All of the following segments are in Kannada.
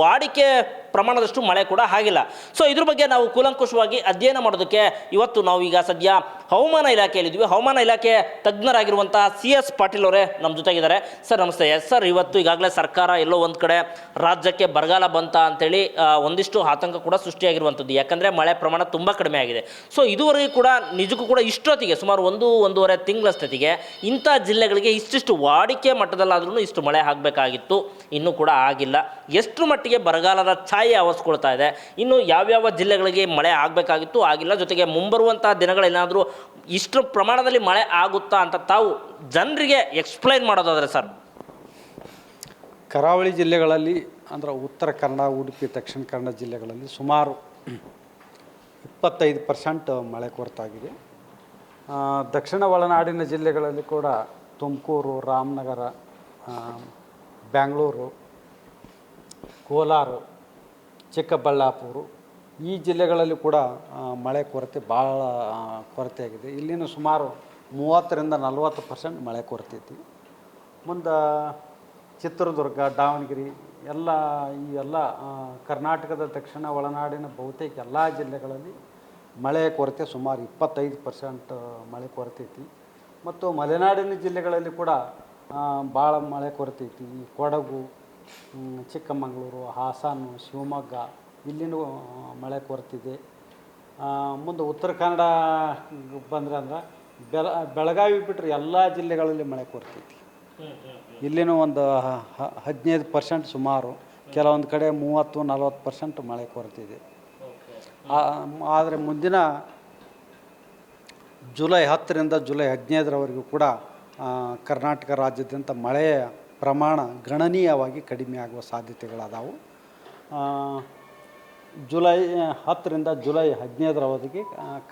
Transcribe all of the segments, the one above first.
ವಾಡಿಕೆ ಪ್ರಮಾಣದಷ್ಟು ಮಳೆ ಕೂಡ ಆಗಿಲ್ಲ. ಸೊ ಇದ್ರ ಬಗ್ಗೆ ನಾವು ಕೂಲಂಕುಷವಾಗಿ ಅಧ್ಯಯನ ಮಾಡೋದಕ್ಕೆ ಇವತ್ತು ನಾವು ಈಗ ಸದ್ಯ ಹವಾಮಾನ ಇಲಾಖೆಯಲ್ಲಿದ್ವಿ. ಹವಾಮಾನ ಇಲಾಖೆ ತಜ್ಞರಾಗಿರುವಂಥ CS ಪಾಟೀಲ್ ಅವರೇ ನಮ್ಮ ಜೊತೆಗಿದ್ದಾರೆ. ಸರ್ ನಮಸ್ತೆ. ಸರ್, ಇವತ್ತು ಈಗಾಗಲೇ ಸರ್ಕಾರ ಎಲ್ಲೋ ಒಂದು ಕಡೆ ರಾಜ್ಯಕ್ಕೆ ಬರಗಾಲ ಬಂತ ಅಂತೇಳಿ ಒಂದಿಷ್ಟು ಆತಂಕ ಕೂಡ ಸೃಷ್ಟಿಯಾಗಿರುವಂಥದ್ದು. ಯಾಕಂದರೆ ಮಳೆ ಪ್ರಮಾಣ ತುಂಬ ಕಡಿಮೆ ಆಗಿದೆ. ಸೊ ಇದುವರೆಗೂ ಕೂಡ ನಿಜಕ್ಕೂ ಕೂಡ ಇಷ್ಟೊತ್ತಿಗೆ ಸುಮಾರು ಒಂದೂವರೆ ತಿಂಗಳಷ್ಟೊತ್ತಿಗೆ ಇಂಥ ಜಿಲ್ಲೆಗಳಿಗೆ ಇಷ್ಟಿಷ್ಟು ವಾಡಿಕೆ ಮಟ್ಟದಲ್ಲಾದ್ರೂ ಇಷ್ಟು ಮಳೆ ಆಗಬೇಕಾಗಿತ್ತು, ಇನ್ನೂ ಕೂಡ ಆಗಿಲ್ಲ. ಎಷ್ಟು ಮಟ್ಟಿಗೆ ಬರಗಾಲದ ಛಾಯೆ ಆವರಿಸ್ಕೊಳ್ತಾ ಇದೆ, ಇನ್ನು ಯಾವ್ಯಾವ ಜಿಲ್ಲೆಗಳಿಗೆ ಮಳೆ ಆಗಬೇಕಾಗಿತ್ತು, ಆಗಿಲ್ಲ, ಜೊತೆಗೆ ಮುಂಬರುವಂಥ ದಿನಗಳೇನಾದರೂ ಇಷ್ಟು ಪ್ರಮಾಣದಲ್ಲಿ ಮಳೆ ಆಗುತ್ತಾ ಅಂತ ತಾವು ಜನರಿಗೆ ಎಕ್ಸ್ಪ್ಲೈನ್ ಮಾಡೋದಾದರೆ ಸರ್. ಕರಾವಳಿ ಜಿಲ್ಲೆಗಳಲ್ಲಿ ಅಂದರೆ ಉತ್ತರ ಕನ್ನಡ, ಉಡುಪಿ, ದಕ್ಷಿಣ ಕನ್ನಡ ಜಿಲ್ಲೆಗಳಲ್ಲಿ ಸುಮಾರು 25% ಮಳೆ ಕೊರತಾಗಿದೆ. ದಕ್ಷಿಣ ಒಳನಾಡಿನ ಜಿಲ್ಲೆಗಳಲ್ಲಿ ಕೂಡ ತುಮಕೂರು, ರಾಮನಗರ, ಬೆಂಗಳೂರು, ಕೋಲಾರ, ಚಿಕ್ಕಬಳ್ಳಾಪುರ ಈ ಜಿಲ್ಲೆಗಳಲ್ಲಿ ಕೂಡ ಮಳೆ ಕೊರತೆ ಭಾಳ ಕೊರತೆಯಾಗಿದೆ. ಇಲ್ಲಿನ ಸುಮಾರು 30-40% ಮಳೆ ಕೊರತೆ ಐತಿ. ಮುಂದೆ ಚಿತ್ರದುರ್ಗ, ದಾವಣಗೆರೆ ಈ ಎಲ್ಲ ಕರ್ನಾಟಕದ ದಕ್ಷಿಣ ಒಳನಾಡಿನ ಬಹುತೇಕ ಎಲ್ಲ ಜಿಲ್ಲೆಗಳಲ್ಲಿ ಮಳೆ ಕೊರತೆ ಸುಮಾರು 25% ಮಳೆ ಕೊರತೆ ಐತಿ. ಮತ್ತು ಮಲೆನಾಡಿನ ಜಿಲ್ಲೆಗಳಲ್ಲಿ ಕೂಡ ಭಾಳ ಮಳೆ ಕೊರತೆ ಐತಿ. ಈ ಕೊಡಗು, ಚಿಕ್ಕಮಗಳೂರು, ಹಾಸನ, ಶಿವಮೊಗ್ಗ ಇಲ್ಲಿನೂ ಮಳೆ ಕೊರತಿದೆ. ಮುಂದೆ ಉತ್ತರ ಕನ್ನಡ ಬಂದ್ರೆ ಬೆಳಗಾವಿ ಬಿಟ್ಟರೆ ಎಲ್ಲ ಜಿಲ್ಲೆಗಳಲ್ಲಿ ಮಳೆ ಕೊರತೈತಿ. ಇಲ್ಲಿನೂ ಒಂದು 15% ಸುಮಾರು, ಕೆಲವೊಂದು ಕಡೆ 30-40% ಮಳೆ ಕೊರತಿದೆ. ಆದರೆ ಮುಂದಿನ ಜುಲೈ 10ರಿಂದ ಜುಲೈ 15ರವರೆಗೂ ಕೂಡ ಕರ್ನಾಟಕ ರಾಜ್ಯಾದ್ಯಂತ ಮಳೆಯ ಪ್ರಮಾಣ ಗಣನೀಯವಾಗಿ ಕಡಿಮೆ ಆಗುವ ಸಾಧ್ಯತೆಗಳದಾವು. ಜುಲೈ 10ರಿಂದ ಜುಲೈ 15ರವರೆಗೆ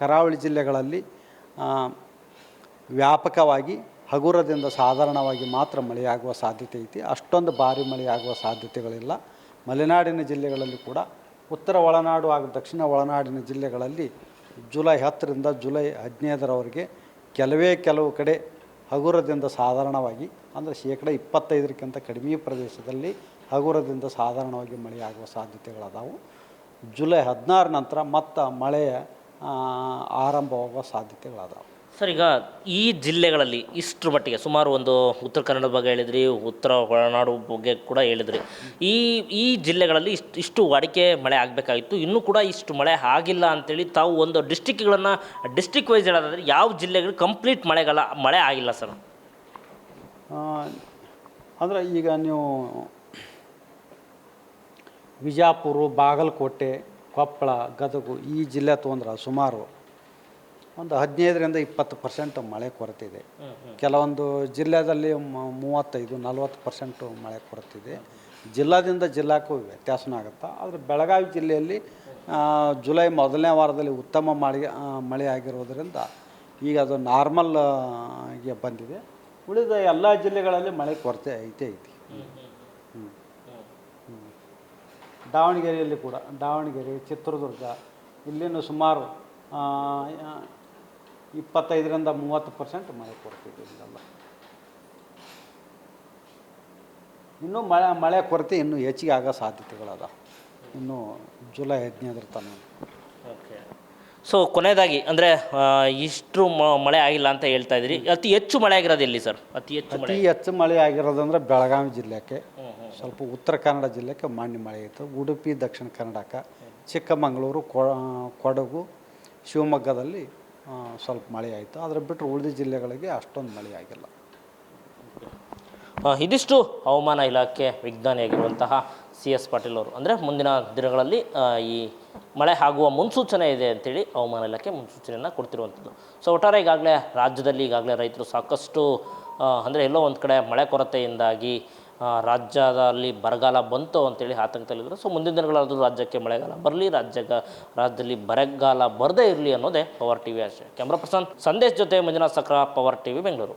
ಕರಾವಳಿ ಜಿಲ್ಲೆಗಳಲ್ಲಿ ವ್ಯಾಪಕವಾಗಿ ಹಗುರದಿಂದ ಸಾಧಾರಣವಾಗಿ ಮಾತ್ರ ಮಳೆಯಾಗುವ ಸಾಧ್ಯತೆ ಐತಿ. ಅಷ್ಟೊಂದು ಭಾರಿ ಮಳೆಯಾಗುವ ಸಾಧ್ಯತೆಗಳಿಲ್ಲ. ಮಲೆನಾಡಿನ ಜಿಲ್ಲೆಗಳಲ್ಲಿ ಕೂಡ ಉತ್ತರ ಒಳನಾಡು ಹಾಗೂ ದಕ್ಷಿಣ ಒಳನಾಡಿನ ಜಿಲ್ಲೆಗಳಲ್ಲಿ ಜುಲೈ 10ರಿಂದ ಜುಲೈ 15ರವರೆಗೆ ಕೆಲವು ಕಡೆ ಹಗುರದಿಂದ ಸಾಧಾರಣವಾಗಿ ಅಂದರೆ 25%ಕ್ಕಿಂತ ಕಡಿಮೆ ಪ್ರದೇಶದಲ್ಲಿ ಹಗುರದಿಂದ ಸಾಧಾರಣವಾಗಿ ಮಳೆಯಾಗುವ ಸಾಧ್ಯತೆಗಳದಾವು. ಜುಲೈ 16 ನಂತರ ಮತ್ತೆ ಮಳೆಯ ಆರಂಭವಾಗುವ ಸಾಧ್ಯತೆಗಳದಾವು. ಸರ್, ಈಗ ಈ ಜಿಲ್ಲೆಗಳಲ್ಲಿ ಇಷ್ಟರ ಮಟ್ಟಿಗೆ ಸುಮಾರು ಒಂದು ಉತ್ತರ ಕನ್ನಡ ಬಗ್ಗೆ ಹೇಳಿದ್ರಿ, ಉತ್ತರ ಒಳನಾಡು ಬಗ್ಗೆ ಕೂಡ ಹೇಳಿದ್ರಿ. ಈ ಜಿಲ್ಲೆಗಳಲ್ಲಿ ಇಷ್ಟು ವಾಡಿಕೆ ಮಳೆ ಆಗಬೇಕಾಗಿತ್ತು, ಇನ್ನೂ ಕೂಡ ಇಷ್ಟು ಮಳೆ ಆಗಿಲ್ಲ ಅಂತೇಳಿ ತಾವು ಒಂದು ಡಿಸ್ಟ್ರಿಕ್ಟ್ ವೈಸ್ ಹೇಳೋದಾದರೆ ಯಾವ ಜಿಲ್ಲೆಗಳು ಕಂಪ್ಲೀಟ್ ಮಳೆ ಆಗಿಲ್ಲ ಸರ್? ಅಂದರೆ ಈಗ ನೀವು ವಿಜಯಪುರ, ಬಾಗಲಕೋಟೆ, ಕೊಪ್ಪಳ, ಗದಗ ಈ ಜಿಲ್ಲೆ ತೊಗೊಂಡ್ರೆ ಸುಮಾರು ಒಂದು 15-20% ಮಳೆ ಕೊರತೆ ಇದೆ. ಕೆಲವೊಂದು ಜಿಲ್ಲೆಯಲ್ಲಿ 35-40% ಮಳೆ ಕೊರತೆ ಇದೆ. ಜಿಲ್ಲಾದಿಂದ ಜಿಲ್ಲಾಕ್ಕೂ ವ್ಯತ್ಯಾಸನೂ ಆಗುತ್ತೆ. ಆದರೆ ಬೆಳಗಾವಿ ಜಿಲ್ಲೆಯಲ್ಲಿ ಜುಲೈ ಮೊದಲನೇ ವಾರದಲ್ಲಿ ಉತ್ತಮ ಮಳೆ ಆಗಿರೋದರಿಂದ ಈಗ ಅದು ನಾರ್ಮಲ್ ಆಗಿ ಬಂದಿದೆ. ಉಳಿದ ಎಲ್ಲ ಜಿಲ್ಲೆಗಳಲ್ಲಿ ಮಳೆ ಕೊರತೆ ಐತಿ. ದಾವಣಗೆರೆಯಲ್ಲಿ ಕೂಡ ದಾವಣಗೆರೆ, ಚಿತ್ರದುರ್ಗ ಇಲ್ಲಿನೂ ಸುಮಾರು 25-30% ಮಳೆ ಕೊರತೆ ಇಲ್ಲೆಲ್ಲ. ಇನ್ನೂ ಮಳೆ ಕೊರತೆ ಇನ್ನೂ ಹೆಚ್ಚಿಗೆ ಆಗೋ ಸಾಧ್ಯತೆಗಳದ ಇನ್ನೂ ಜುಲೈ 15 ತನಕ. ಓಕೆ. ಸೊ ಕೊನೆಯದಾಗಿ ಅಂದರೆ ಇಷ್ಟು ಮಳೆ ಆಗಿಲ್ಲ ಅಂತ ಹೇಳ್ತಾ ಇದ್ರಿ, ಅತಿ ಹೆಚ್ಚು ಮಳೆ ಆಗಿರೋದು ಎಲ್ಲಿ ಸರ್? ಅತಿ ಹೆಚ್ಚು ಮಳೆ ಆಗಿರೋದಂದ್ರೆ ಬೆಳಗಾವಿ ಜಿಲ್ಲೆಗೆ, ಸ್ವಲ್ಪ ಉತ್ತರ ಕನ್ನಡ ಜಿಲ್ಲೆಗೆ ಮಾನ್ಯ ಮಳೆ ಇತ್ತು. ಉಡುಪಿ, ದಕ್ಷಿಣ ಕನ್ನಡಕ್ಕೆ, ಚಿಕ್ಕಮಗಳೂರು, ಕೊಡಗು, ಶಿವಮೊಗ್ಗದಲ್ಲಿ ಸ್ವಲ್ಪ ಮಳೆ ಆಯಿತು. ಅದರ ಬಿಟ್ಟರೆ ಉಳಿದ ಜಿಲ್ಲೆಗಳಿಗೆ ಅಷ್ಟೊಂದು ಮಳೆ ಆಗಿಲ್ಲ. ಇದಿಷ್ಟು ಹವಾಮಾನ ಇಲಾಖೆ ವಿಜ್ಞಾನಿಯಾಗಿರುವಂತಹ CS ಪಾಟೀಲ್ ಅವರು. ಅಂದರೆ ಮುಂದಿನ ದಿನಗಳಲ್ಲಿ ಈ ಮಳೆ ಆಗುವ ಮುನ್ಸೂಚನೆ ಇದೆ ಅಂತೇಳಿ ಹವಾಮಾನ ಇಲಾಖೆ ಮುನ್ಸೂಚನೆಯನ್ನು ಕೊಡ್ತಿರುವಂಥದ್ದು. ಸೊ ಒಟ್ಟಾರೆ ರಾಜ್ಯದಲ್ಲಿ ರೈತರು ಸಾಕಷ್ಟು ಅಂದರೆ ಎಲ್ಲೋ ಒಂದು ಕಡೆ ಮಳೆ ಕೊರತೆಯಿಂದಾಗಿ ರಾಜ್ಯದಲ್ಲಿ ಬರಗಾಲ ಬಂತು ಅಂತೇಳಿ ಆತಂಕದಲ್ಲಿದ್ದರು. ಸೊ ಮುಂದಿನ ದಿನಗಳಾದರೂ ರಾಜ್ಯಕ್ಕೆ ಮಳೆಗಾಲ ಬರಲಿ, ರಾಜ್ಯದಲ್ಲಿ ಬರಗಾಲ ಬರದೇ ಇರಲಿ ಅನ್ನೋದೇ ಪವರ್ TV ಆಶಯ. ಕ್ಯಾಮ್ರಾ ಪರ್ಸನ್ ಸಂದೇಶ್ ಜೊತೆ ಮಂಜುನಾಥ್ ಸಕ್ರ, ಪವರ್ TV ಬೆಂಗಳೂರು.